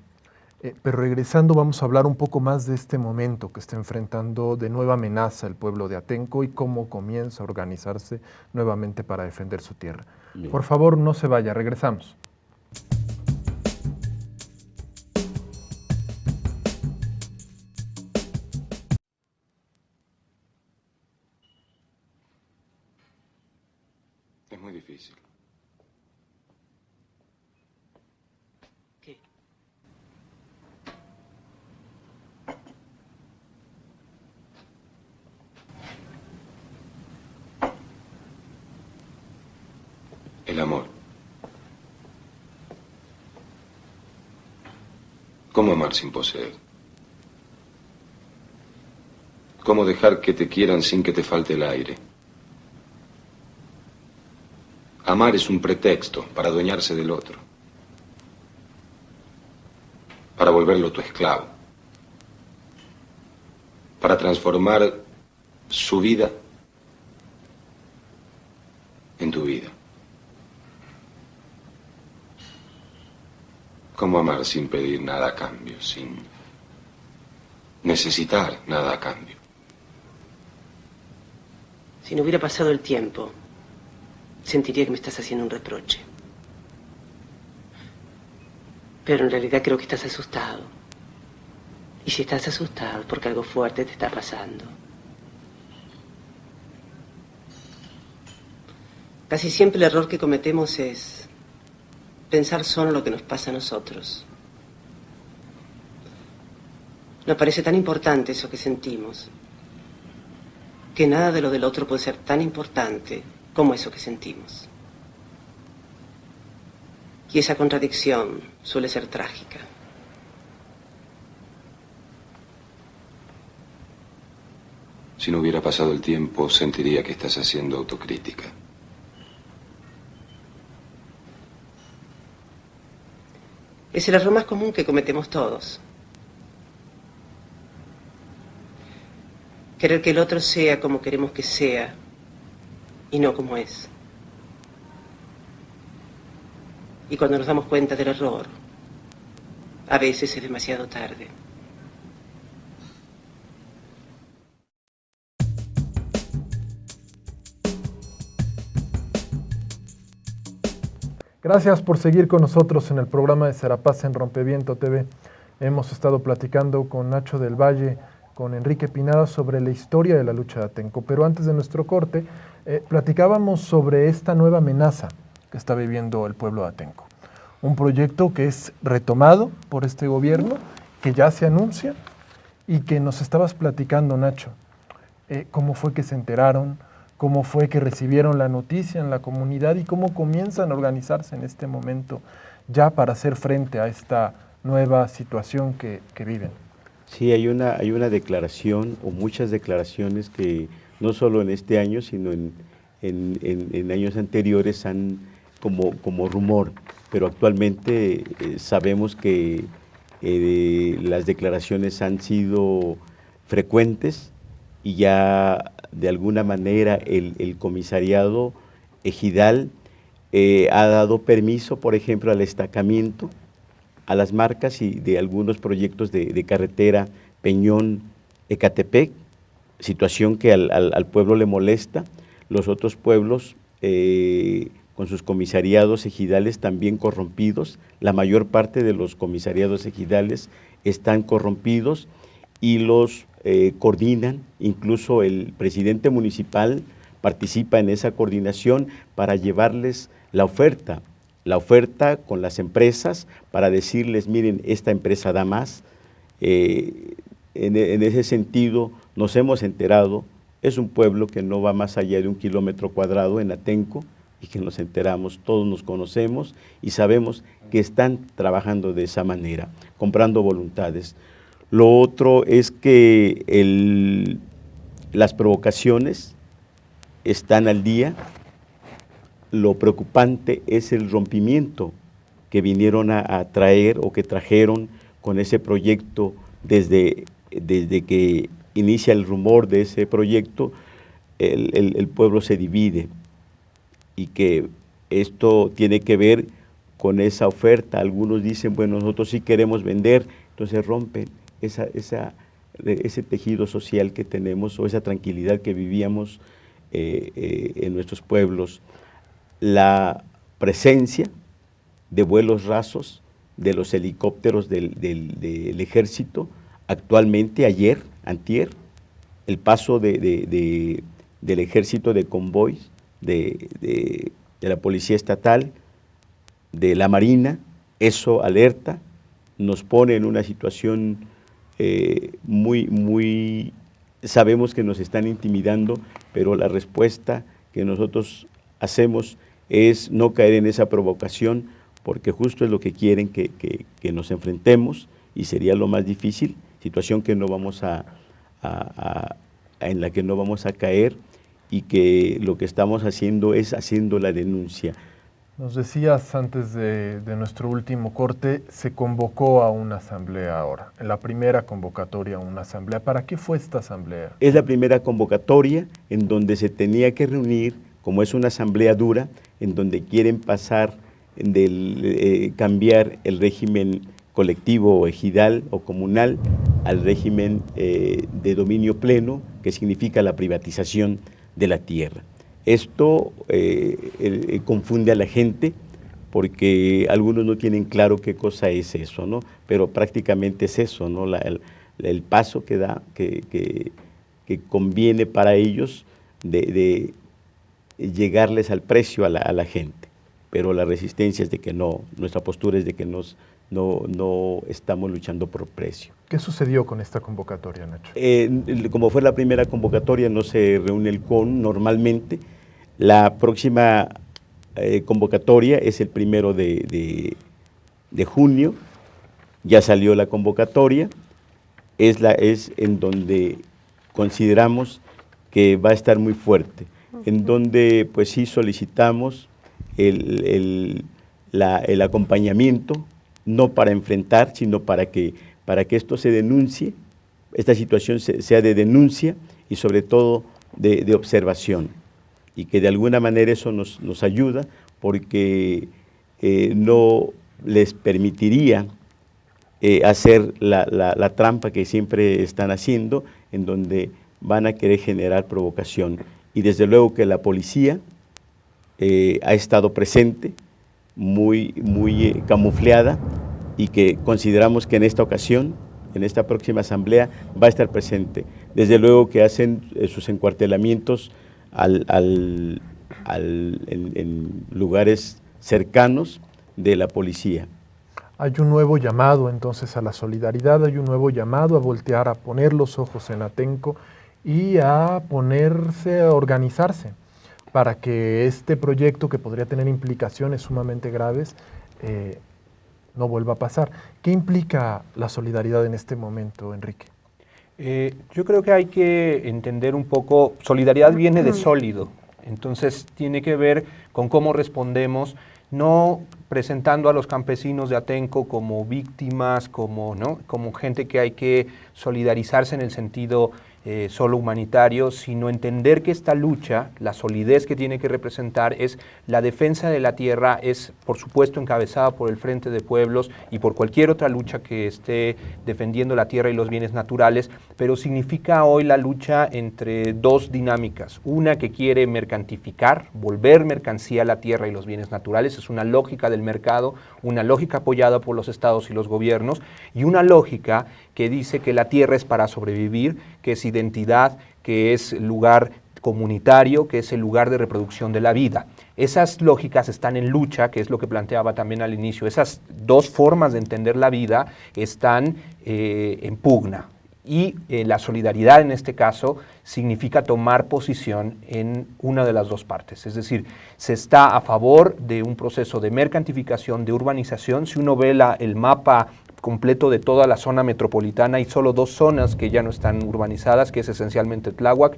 pero regresando vamos a hablar un poco más de este momento que está enfrentando de nueva amenaza el pueblo de Atenco y cómo comienza a organizarse nuevamente para defender su tierra. Bien. Por favor, no se vaya, regresamos. Es muy difícil. ¿Qué? El amor. ¿Cómo amar sin poseer? ¿Cómo dejar que te quieran sin que te falte el aire? Amar es un pretexto para adueñarse del otro, para volverlo tu esclavo, para transformar su vida en tu vida. ¿Cómo amar sin pedir nada a cambio, sin necesitar nada a cambio? Si no hubiera pasado el tiempo, sentiría que me estás haciendo un reproche. Pero en realidad creo que estás asustado. Y si estás asustado es porque algo fuerte te está pasando. Casi siempre el error que cometemos es pensar solo lo que nos pasa a nosotros. Nos parece tan importante eso que sentimos, que nada de lo del otro puede ser tan importante como eso que sentimos. Y esa contradicción suele ser trágica. Si no hubiera pasado el tiempo, sentiría que estás haciendo autocrítica. Es el error más común que cometemos todos. Querer que el otro sea como queremos que sea y no como es. Y cuando nos damos cuenta del error, a veces es demasiado tarde. Gracias por seguir con nosotros en el programa de Serapaz en Rompeviento TV. Hemos estado platicando con Nacho del Valle, con Enrique Pineda sobre la historia de la lucha de Atenco. Pero antes de nuestro corte, platicábamos sobre esta nueva amenaza que está viviendo el pueblo de Atenco. Un proyecto que es retomado por este gobierno, que ya se anuncia y que nos estabas platicando, Nacho. ¿Cómo fue que se enteraron? ¿Cómo fue que recibieron la noticia en la comunidad y cómo comienzan a organizarse en este momento ya para hacer frente a esta nueva situación que viven? Sí, hay una declaración o muchas declaraciones que no solo en este año, sino en años anteriores han como rumor, pero actualmente sabemos que las declaraciones han sido frecuentes y ya de alguna manera el comisariado ejidal ha dado permiso, por ejemplo, al destacamiento, a las marcas y de algunos proyectos de carretera Peñón-Ecatepec, situación que al pueblo le molesta. Los otros pueblos con sus comisariados ejidales también corrompidos, la mayor parte de los comisariados ejidales están corrompidos y los coordinan, incluso el presidente municipal participa en esa coordinación para llevarles la oferta con las empresas para decirles, miren, esta empresa da más. En ese sentido nos hemos enterado, es un pueblo que no va más allá de 1 kilómetro cuadrado en Atenco y que nos enteramos, todos nos conocemos y sabemos que están trabajando de esa manera, comprando voluntades. Lo otro es que las provocaciones están al día lo preocupante es el rompimiento que vinieron a traer o que trajeron con ese proyecto desde que inicia el rumor de ese proyecto. El pueblo se divide, y que esto tiene que ver con esa oferta. Algunos dicen, bueno, nosotros sí queremos vender, entonces rompen ese tejido social que tenemos, o esa tranquilidad que vivíamos en nuestros pueblos. La presencia de vuelos rasos de los helicópteros del ejército, actualmente, antier, el paso del ejército de convoys, de la policía estatal, de la marina, eso alerta, nos pone en una situación muy, sabemos que nos están intimidando, pero la respuesta que nosotros hacemos es no caer en esa provocación, porque justo es lo que quieren que nos enfrentemos, y sería lo más difícil, situación que no vamos en la que no vamos a caer, y que lo que estamos haciendo es haciendo la denuncia. Nos decías antes de nuestro último corte, se convocó a una asamblea ahora, en la primera convocatoria a una asamblea. ¿Para qué fue esta asamblea? Es la primera convocatoria en donde se tenía que reunir, como es una asamblea dura, en donde quieren cambiar el régimen colectivo o ejidal o comunal al régimen de dominio pleno, que significa la privatización de la tierra. Esto confunde a la gente, porque algunos no tienen claro qué cosa es eso, ¿no? Pero prácticamente es eso, ¿no? El paso que da, que conviene para ellos de llegarles al precio a la gente. Pero la resistencia es de que no, nuestra postura es de que no estamos luchando por precio. ¿Qué sucedió con esta convocatoria, Nacho? Como fue la primera convocatoria, no se reúne el CON normalmente. La próxima convocatoria es el 1 de junio, ya salió la convocatoria, es en donde consideramos que va a estar muy fuerte, en donde pues sí solicitamos el acompañamiento, no para enfrentar, sino para que esto se denuncie, esta situación sea de denuncia y sobre todo de observación, y que de alguna manera eso nos ayuda, porque no les permitiría hacer la trampa que siempre están haciendo, en donde van a querer generar provocación. Y desde luego que la policía ha estado presente, muy camufleada, y que consideramos que en esta ocasión, en esta próxima asamblea, va a estar presente. Desde luego que hacen sus encuartelamientos en lugares cercanos de la policía. Hay un nuevo llamado entonces a la solidaridad, hay un nuevo llamado a voltear, a poner los ojos en Atenco y a organizarse para que este proyecto, que podría tener implicaciones sumamente graves, no vuelva a pasar. ¿Qué implica la solidaridad en este momento, Enrique? Yo creo que hay que entender un poco, solidaridad viene de sólido, entonces tiene que ver con cómo respondemos, no presentando a los campesinos de Atenco como víctimas, como gente que hay que solidarizarse en el sentido solo humanitario, sino entender que esta lucha, la solidez que tiene que representar es la defensa de la tierra, es por supuesto encabezada por el Frente de Pueblos y por cualquier otra lucha que esté defendiendo la tierra y los bienes naturales, pero significa hoy la lucha entre dos dinámicas, una que quiere mercantificar, volver mercancía a la tierra y los bienes naturales, es una lógica del mercado, una lógica apoyada por los estados y los gobiernos, y una lógica que dice que la tierra es para sobrevivir, que es identidad, que es lugar comunitario, que es el lugar de reproducción de la vida. Esas lógicas están en lucha, que es lo que planteaba también al inicio. Esas dos formas de entender la vida están en pugna. Y la solidaridad en este caso significa tomar posición en una de las dos partes. Es decir, se está a favor de un proceso de mercantilización, de urbanización. Si uno ve el mapa completo de toda la zona metropolitana, hay solo dos zonas que ya no están urbanizadas, que es esencialmente Tláhuac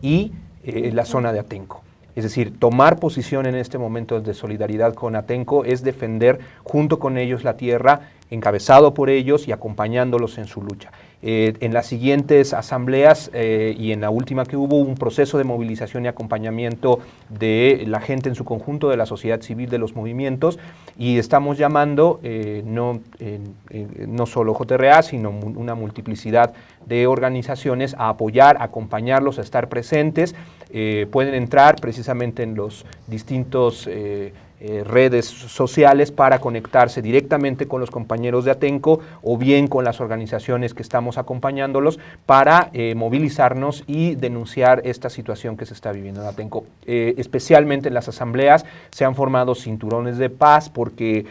y la zona de Atenco. Es decir, tomar posición en este momento de solidaridad con Atenco es defender junto con ellos la tierra, encabezado por ellos y acompañándolos en su lucha. En las siguientes asambleas y en la última que hubo un proceso de movilización y acompañamiento de la gente en su conjunto, de la sociedad civil, de los movimientos, y estamos llamando no solo JRA, sino una multiplicidad de organizaciones a apoyar, a acompañarlos, a estar presentes. Pueden entrar precisamente en los distintos redes sociales para conectarse directamente con los compañeros de Atenco o bien con las organizaciones que estamos acompañándolos para movilizarnos y denunciar esta situación que se está viviendo en Atenco. Especialmente en las asambleas se han formado cinturones de paz porque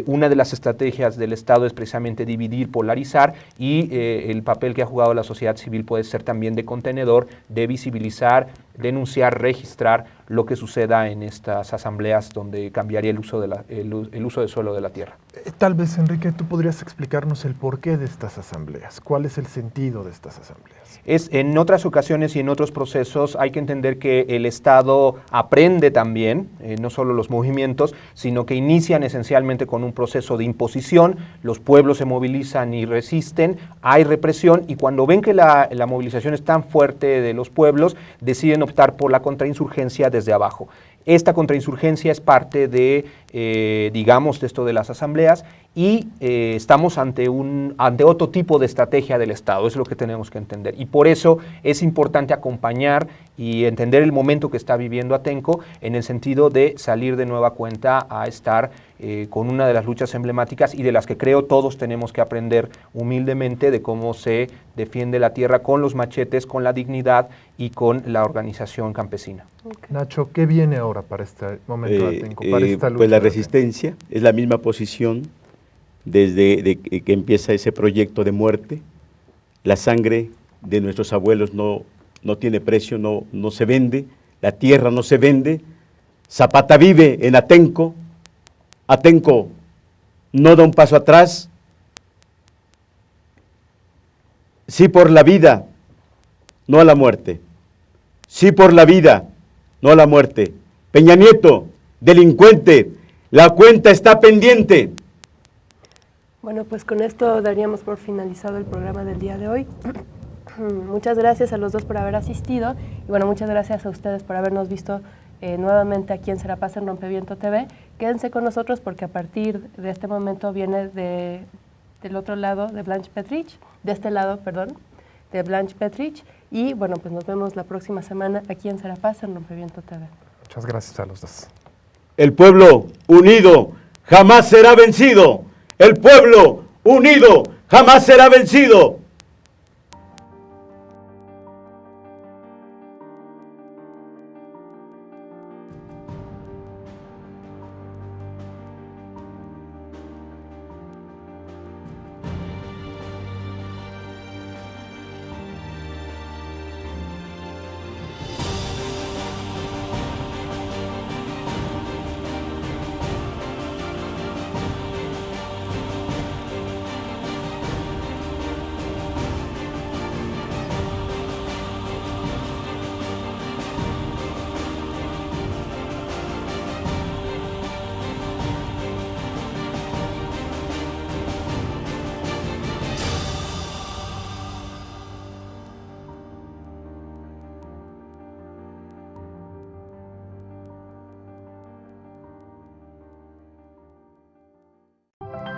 una de las estrategias del Estado es precisamente dividir, polarizar y el papel que ha jugado la sociedad civil puede ser también de contenedor, de visibilizar, denunciar, registrar lo que suceda en estas asambleas donde cambiaría el uso de suelo de la tierra. Tal vez, Enrique, tú podrías explicarnos el porqué de estas asambleas. ¿Cuál es el sentido de estas asambleas? En otras ocasiones y en otros procesos hay que entender que el Estado aprende también, no solo los movimientos, sino que inician esencialmente con un proceso de imposición, los pueblos se movilizan y resisten, hay represión y cuando ven que la movilización es tan fuerte de los pueblos, deciden optar por la contrainsurgencia desde abajo. Esta contrainsurgencia es parte de, digamos, de esto de las asambleas y estamos ante otro tipo de estrategia del Estado, es lo que tenemos que entender. Y por eso es importante acompañar y entender el momento que está viviendo Atenco en el sentido de salir de nueva cuenta a estar con una de las luchas emblemáticas y de las que creo todos tenemos que aprender humildemente de cómo se defiende la tierra con los machetes, con la dignidad y con la organización campesina. Nacho, ¿qué viene ahora para este momento de Atenco, para esta lucha? Pues la resistencia es la misma posición desde que empieza ese proyecto de muerte. La sangre de nuestros abuelos no tiene precio, no se vende, la tierra no se vende. Zapata vive en Atenco, Atenco no da un paso atrás. Sí por la vida, no a la muerte. Sí por la vida, no a la muerte. Peña Nieto, delincuente, la cuenta está pendiente. Bueno, pues con esto daríamos por finalizado el programa del día de hoy. Muchas gracias a los dos por haber asistido y bueno, muchas gracias a ustedes por habernos visto nuevamente aquí en Serapaz en Rompeviento TV. Quédense con nosotros porque a partir de este momento viene del otro lado de Blanche Petrich, de este lado, perdón, de Blanche Petrich y bueno, pues nos vemos la próxima semana aquí en Serapaz en Rompeviento TV. Muchas gracias a los dos. El pueblo unido jamás será vencido. El pueblo unido jamás será vencido.